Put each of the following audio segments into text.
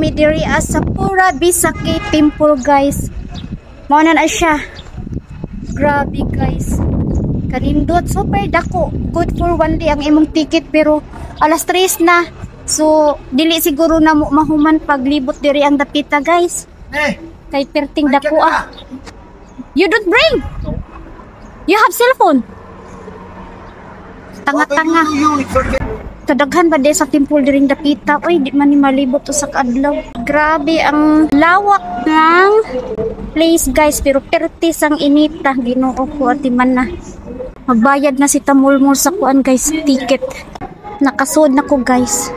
mi diri sa Pura Bisaki Temple guys. Mao na siya. Grabe guys. Kanindot super dako. Good for one day ang imong ticket pero alas 3 na. So dili siguro na mo mahuman paglibot diri ang dapita guys. Kay perting dako ah. You don't bring. You have cellphone. Tanga-tanga. Kadaghan ba di sa temple diring dapita? Uy, di man ni malibot to sa kadlaw. Grabe ang lawak ng place guys. Pero pertis ang inita. Ginoo ko at man na. Magbayad na si Tamulmul sa kuan guys. Ticket. Nakasod na ko guys.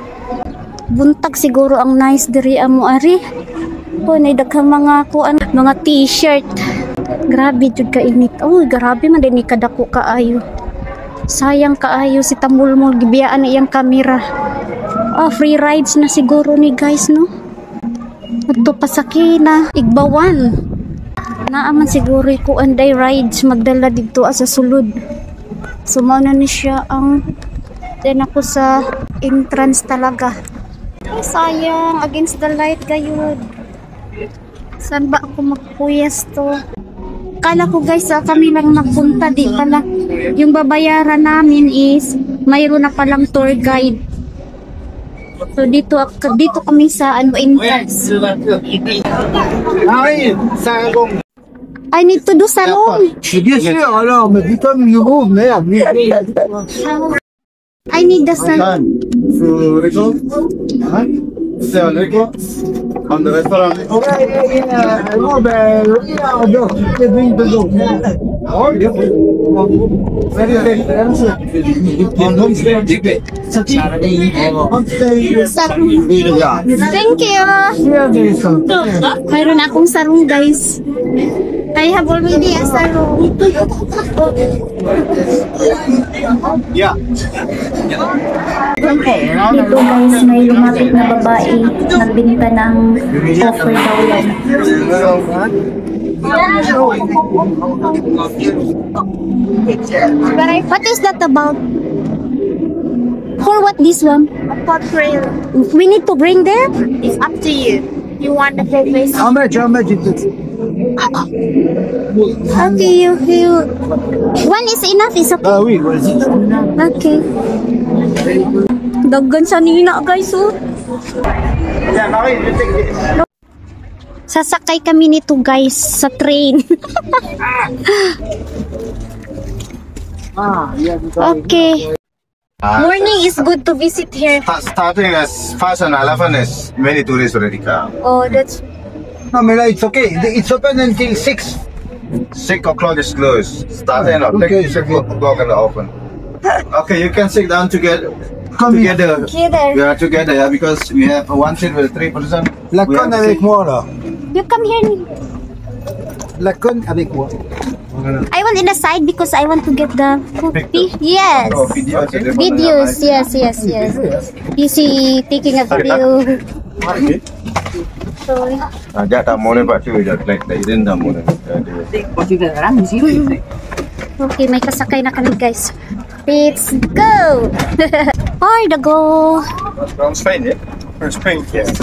Buntag siguro ang nice diri amo ari. Oh, naidaghang mga kuan, mga t-shirt. Grabe jud ka init. Oh, grabe man din ni kadako kaayo. Sayang kaayo si Tamulmul gibiyaan na iyang kamera. Oh, free rides na siguro ni guys no. Adto pa sa Kina, Igbawan. Naaman siguro ko anday rides magdala dito sa sulod. Sumana ni siya ang din ako sa entrance talaga. Ay, sayang against the light gayud. Saan ba ako magpuyas to? Kala ko guys, kami lang nagpunta, di pala. Yung babayaran namin is mayroon na palang tour guide. So dito kami sa entrance. I need to do salon. I need the salon. On the restaurant. Thank you. Mayroon akong sarong guys. I have already a sarong. Yeah. Dito guys, may lumapit na babae. Nagbinta ng offer daw yan. What is that about? For what this one? A pot trail. We need to bring there? It's up to you. You want the full face? How much is it? Okay, you one is enough, is okay. Oui, vas-y. Okay. Daggan sa nina guys oh. Yeah, Marie, you take this. Sasakay kami nito guys sa train. Okay. Morning is good to visit here. Starting as fast and 11 is many tourists already come. Oh, that's No, Mila, it's okay. It's open until 6. 6 o'clock is closed. Starting at 6 o'clock and open. Okay, you can sit down together. Together. We are together, yeah, because we have one seat with 3 person. La conne avec moi là. you come here. La conne avec moi. I want in the side because I want to get the copy. Yes. Oh, videos. Videos, yes. You see, taking a video. So, Jata mone pati udah like din da mone. okay, may kasakay na kami guys. Let's go! Or the go! From Spain, yeah? From Spain, yes.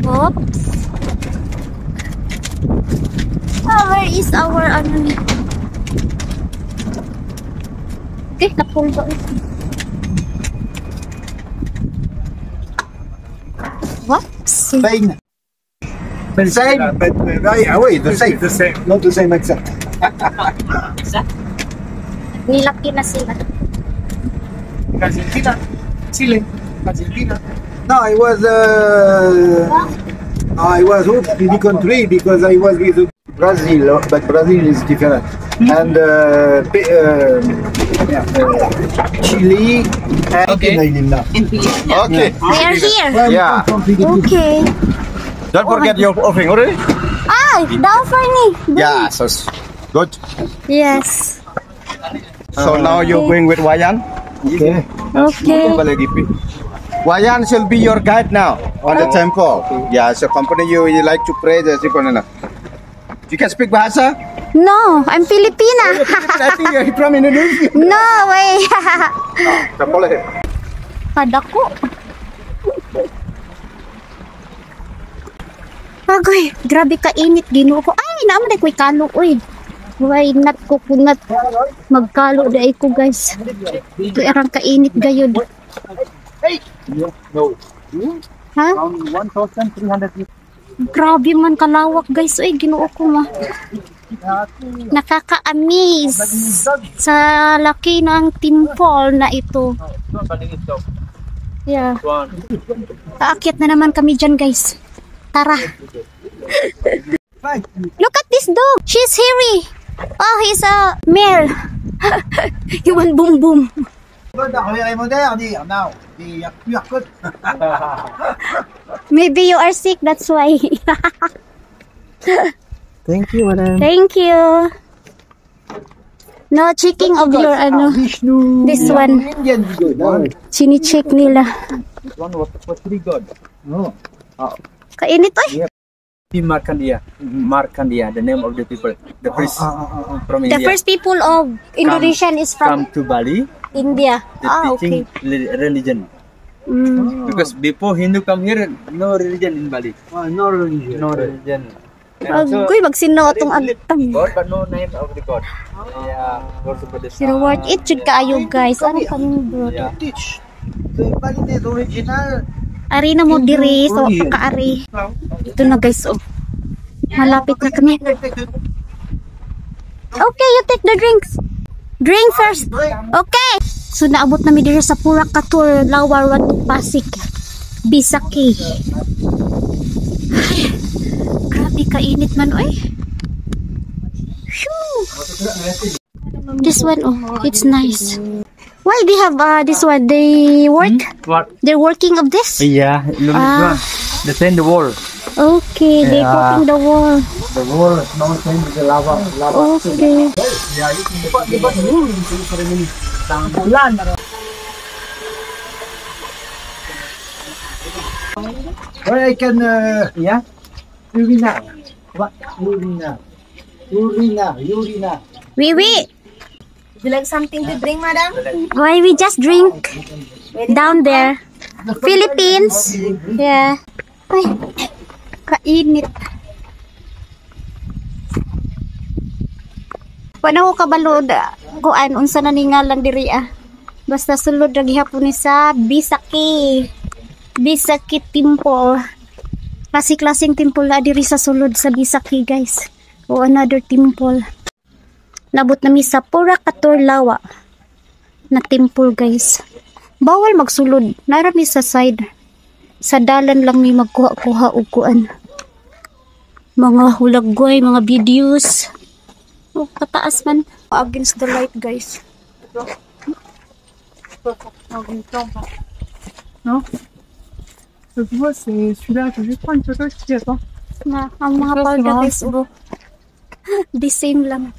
Oops. Oh, where is our ano ni? Okay, na-pull ba ito? What? Spain. Same. Oui, the same. The same. Not the same accent. Nilaki na sila. Argentina. Chile. Argentina. No, I was in the country because I was with Brazil, but Brazil is different. And Chile and Argentina. Okay. They are here. Yeah. Okay. Don't forget your offering already. Ah, down for me. Yeah, so good. Yes. So now you're going with Wayan. Okay. Okay. Wayan shall be your guide now on the temple. Yeah, so company you like to pray. You can speak Bahasa? No, I'm Filipina. I think you're from Indonesia. No way. Boleh. Padaku. Agoy, grabe ka init Ginoo ko. Ay, naman ko'y kalo oy. Why not coconut magkalo dai ko guys. Ito arang kainit gayud. No. Ha? Around 1,300 meters. Grabe man kalawak guys. Uy, Ginoo ko ma. Nakaka-amaze sa laki ng temple na ito. Yeah. Aakyat na naman kami dyan guys. Tara. Look at this dog. She's hairy. Oh, he's a male. You want boom boom. Maybe you are sick, that's why. Thank you, madam. Thank you. No checking of your ano. Vishnu. This one. Indian good. No. Chini-check nila. This one was three god. No. Kainit oy. Markandia, the name of the people, the priest from The India. first people of Indonesian is Come from to Bali, India. the Ah, okay. teaching religion. Because before Hindu come here, no religion in Bali. No religion. No religion. And also, Agoy, magsino itong agtang. God, but no name of the God. Yeah, worship of the Pero what it should kaayo guys. Ano kami bro? Yeah. Teach. The Bali is original. Ari na mo diri. So, kaari. Ito na guys, oh. Malapit na kami. Okay, you take the drinks. Drink first. Okay. So, naabot namin diri sa Purak Katur, Lawar, Watuk, Pasig. Bisaki. Ay, grabe kainit man, oy. Shoo. This one, oh, it's nice. Why they have this one? They work? What? They're working of this? Yeah, the same the wall. Okay, they cooking the wall. The wall is now same with the lava. Okay. Where I can yeah? Urina. What? Urina. Urina. We. Would you like something to drink, madam? Why we just drink down there? Philippines. Yeah. Ay, kainit. Wala ko kabalo kuan unsa na ningalan diri ah. Basta sulod ra gihapon ni sa Bisaki. Bisaki Temple. Klaseng temple na diri sa sulod sa Bisaki guys. O another temple. Nabot nami sa Purak Katur Lawa na temple guys. Bawal magsulod. Narami sa side. Sa dalan lang may magkuha-kuha og kuan. Mga hulagway, mga videos. Oh, pataas man. Against the light guys. Non. Moi, c'est celui-là que je vais prendre une photo, je te dis, attends. Na, ang mga So, powder sarap. guys, bro. The same lang.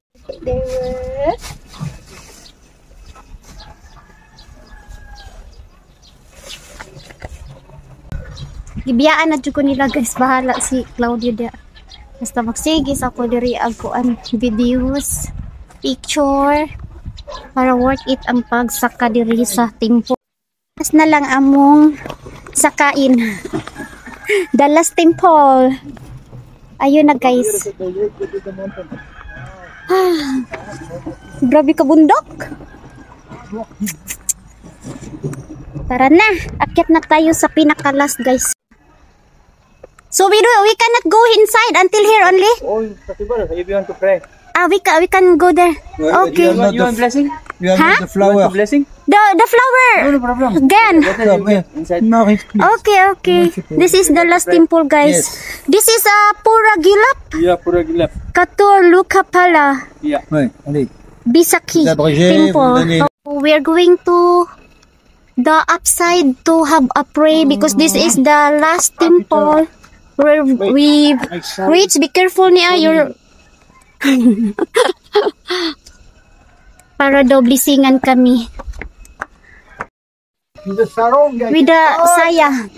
Ibiyaan na dyan ko nila guys. Bahala si Claudia dia. Basta magsige sa ako diri ang videos, picture, para worth it ang pagsaka diri sa temple. Mas na lang among sakain. The last temple. Ayun na guys. Grabe ka bundok. Tara na. Akyat na tayo sa pinakalas guys. So we cannot go inside until here only. Oh, possible if you want to pray. We can go there. Okay. You want blessing? You Huh? have the flower. Blessing? The flower. No problem. Again. Inside. No, it's Okay. This is the last temple guys. This is Pura Gilap. Yeah, pura gilap. Katur Lukapala. Yeah. Ouais, allez. Bisaki Abrégé, vous temple. donnez- We are going to the upside to have a pray because this is the last temple where we reach. Be careful niya your para daw blessingan kami The sarong, guys. with the saya.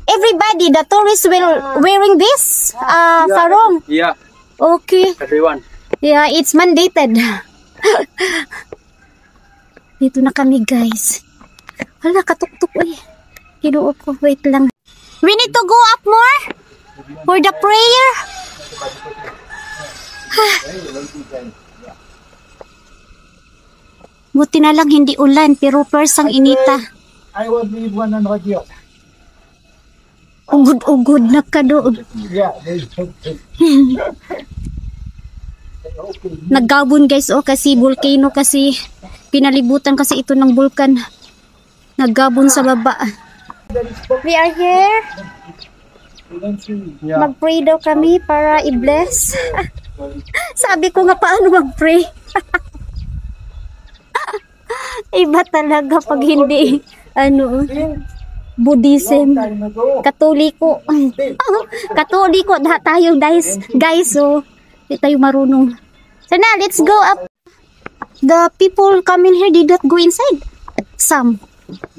Everybody, the tourists will wearing this sarong. Yeah, Okay. everyone. Yeah, it's mandated. Dito na kami, guys. Hala, katuktok eh. Kinuot ko. Wait lang. We need to go up more for the prayer. Buti na lang hindi ulan, pero first ang inita. I will leave 100 years. Ugod-ugod na ka doon. Yeah, Naggabon guys, kasi volcano kasi. Pinalibutan kasi ito ng bulkan. Naggabon sa baba. We are here. Mag-pray daw kami para i-bless. Sabi ko nga paano mag-pray. Iba talaga pag hindi Buddhism, Katoliko. Katoliko tayo guys, so hindi tayo marunong. So now, let's go up. The people coming here did not go inside. Some.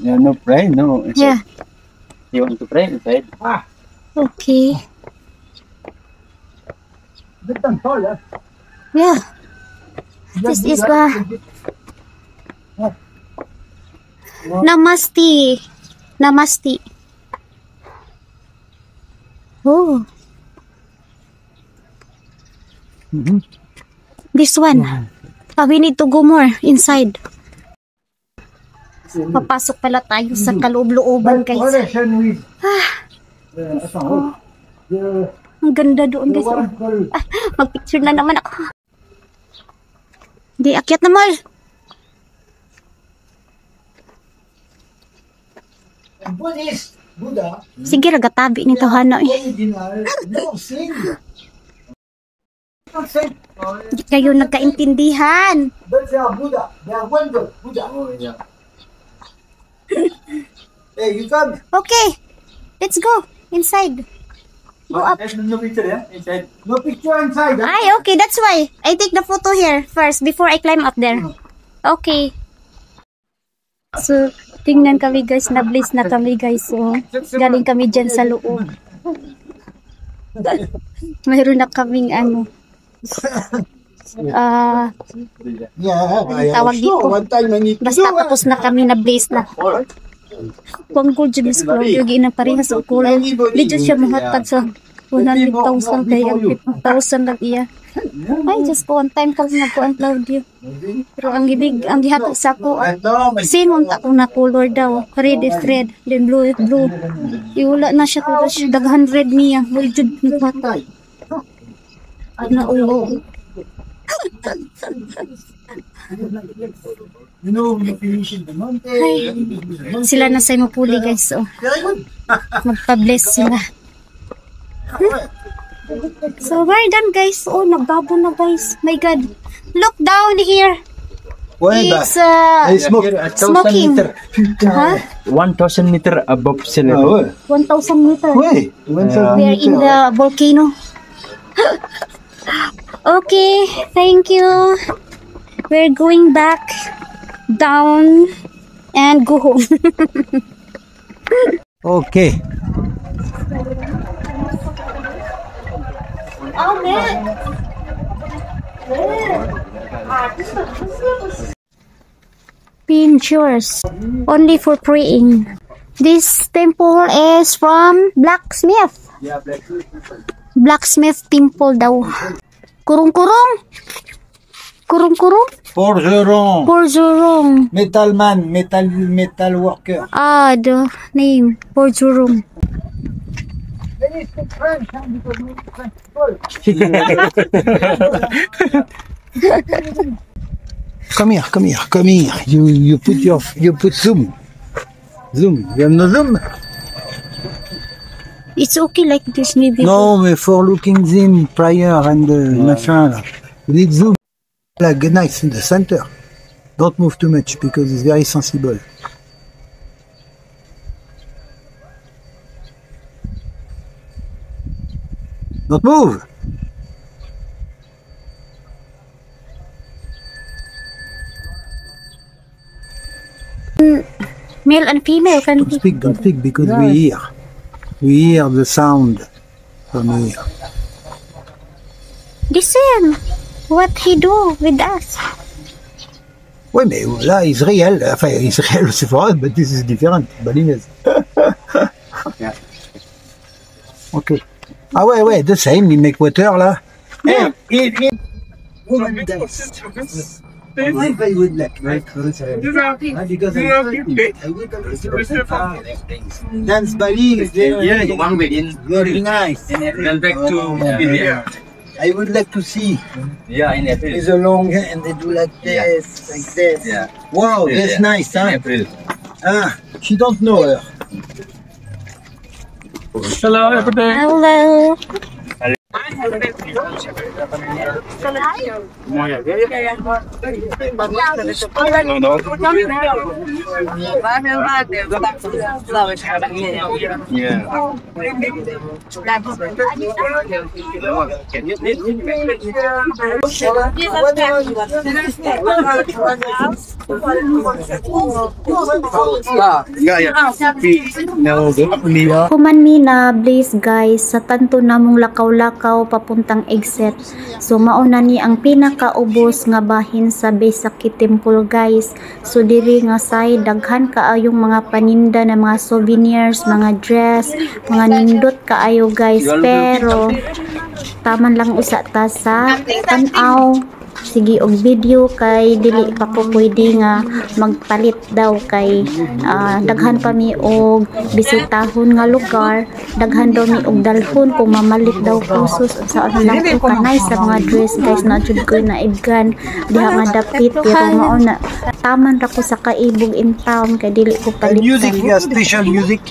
Yeah, no pray, no. Yeah. You want to pray inside? Okay. Yeah. This is Namaste. Namaste. Oh. This one. We need to go more inside. Papasok pala tayo sa kaloob-looban guys. Ang ganda doon guys. Mag-picture na naman ako. Di, akyat na mal. Buddhist, Buddha, Sige, ragatabi ni Tawhana. original, no sin. Don't say, Hindi kayo nagkaintindihan. but they are Buddha. They are one God, Buddha. Hey, you come. Okay, let's go inside. Go up. There's no picture, yeah? Inside. No picture inside. Huh? Ay, okay, that's why. I take the photo here first before I climb up there. Okay. So, tingnan kami guys, na-bless na kami guys. So, galing kami dyan sa loob. Mayroon na kaming Yeah, I tawag am sure. dito. One time I need to Basta do. tapos na kami na-bless na. Kung gold dyan is gold, yung ginapariha sa ukulo. Dito siya mahatag sa 100,000 kaya 50,000 lang iya. Ay, just ko one time kasi nagkuhan Claudio. Pero ang gihatag sa ako, sinong ako na color daw. Red is red, then blue is blue. Iwala na siya kung daghan red niya. Well, jud naghatag. Na ulo. You know, we finish in the mountain. Ay, sila na sa mapuli guys. So, magpa-bless sila. So, we're done guys. Oh, nagbabo na guys. My God. Look down here. It's smoking. Huh? 1,000 meter above sea level. 1,000 meter. Wait, We are in the volcano. Okay, thank you. We're going back down and go home. Okay. Oh, man. Pictures only for praying. This temple is from blacksmith. Blacksmith temple daw. Kurung-kurung. Kurung-kurung. Forgeron. Forgeron. Metal man, metal worker. Ah, the name. Forgeron. Come here. You put zoom. You have no zoom? It's okay like this, maybe. No, mais for looking them prior and machin. Là. You need zoom. Like nice in the center. Don't move too much because it's very sensible. Don't move. Male and female can Don't speak because we hear the sound from here. Listen, what he do with us? Oui, mais là, Israël, enfin, Israël, c'est vrai, but this is different. Balinese. Okay. Ah ouais, the same, il make water là. Yeah. Woman dance. I would like because dance Bali is very nice. Then back to India. I would like to see. Yeah, in April. It's a long and they do like this, like this. Yeah. Wow, that's nice, In huh? April. Ah, she don't know her. Hello, everybody. Hello. Kuman mi na please guys sa tanto namong lakaw-lakaw papuntang exit. So mauna ni ang pinakaubos nga bahin sa Baisakhi Temple guys. So diri nga side daghan kaayong mga paninda na mga souvenirs, mga dress, mga nindot kaayo guys. Pero taman lang usa ta sa tan-aw. Sige og video kay dili pa ko pwede nga magpalit daw kay daghan pa mi og bisitahon nga lugar, daghan daw mi og dalhon kung mamalit daw kusos sa ano lang ko kanay sa mga dress guys na jud ko na ibgan diha nga dapit pero mao na taman ra ko sa kaibog in town kay dili ko Music, palitan. yeah, special music.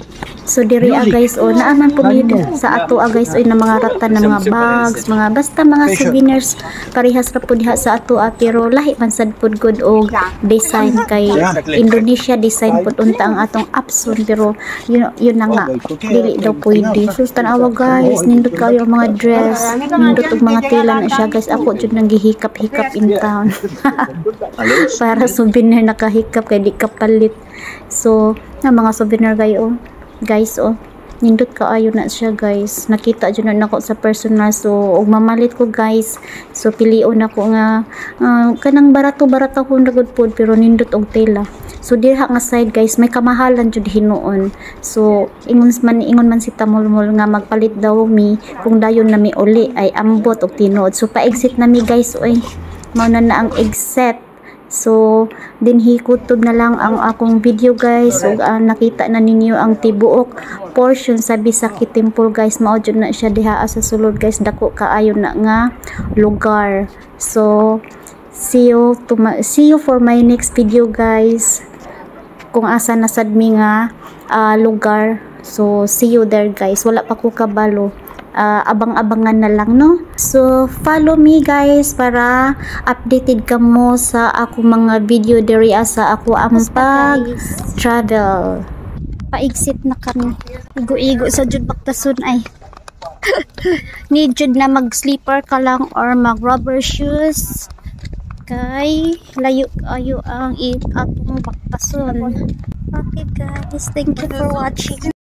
So diri guys o naaman po sa ato guys o na mga ratan na mga bags, mga basta mga souvenirs parehas ra po diha sa ato pero lahi man sad pud good og design kay Indonesia design pud unta ang atong Apson pero yun na nga dili daw pwede. So tanawa guys nindot kayo ang mga dress, nindot og mga tela na siya guys. Ako jud nang gihikap-hikap in town. Para souvenir nakahikap kay di kapalit. So na mga souvenir kayo guys nindot kaayo na siya guys, nakita jud na nako sa personal. So og mamalit ko guys, so pilion ako nga kanang barato-barato ko ragod pod pero nindot og tela. So diha nga side guys may kamahalan jud hinuon. So ingon man si Tamulmul nga magpalit daw mi kung dayon na mi uli ay ambot og tinuod. So pa-exit na mi guys mao na ang exit. So dinhi kutob na lang ang akong video guys. So nakita na ninyo ang tibuok portion sa Baisakhi Temple guys. Mao jud na siya diha sa sulod guys, dako kaayo na nga lugar. So see you for my next video guys kung asa na sad mi nga lugar. So see you there guys, wala pa ko kabalo. Abang-abangan na lang no. So follow me guys para updated ka mo sa ako mga video diri sa ako ang pag travel. Pa-exit na kami, igo-igo sa jud baktason ay need jud na mag sleeper ka lang or mag rubber shoes kay layo ayo ang atong baktason. Okay guys, thank you for watching.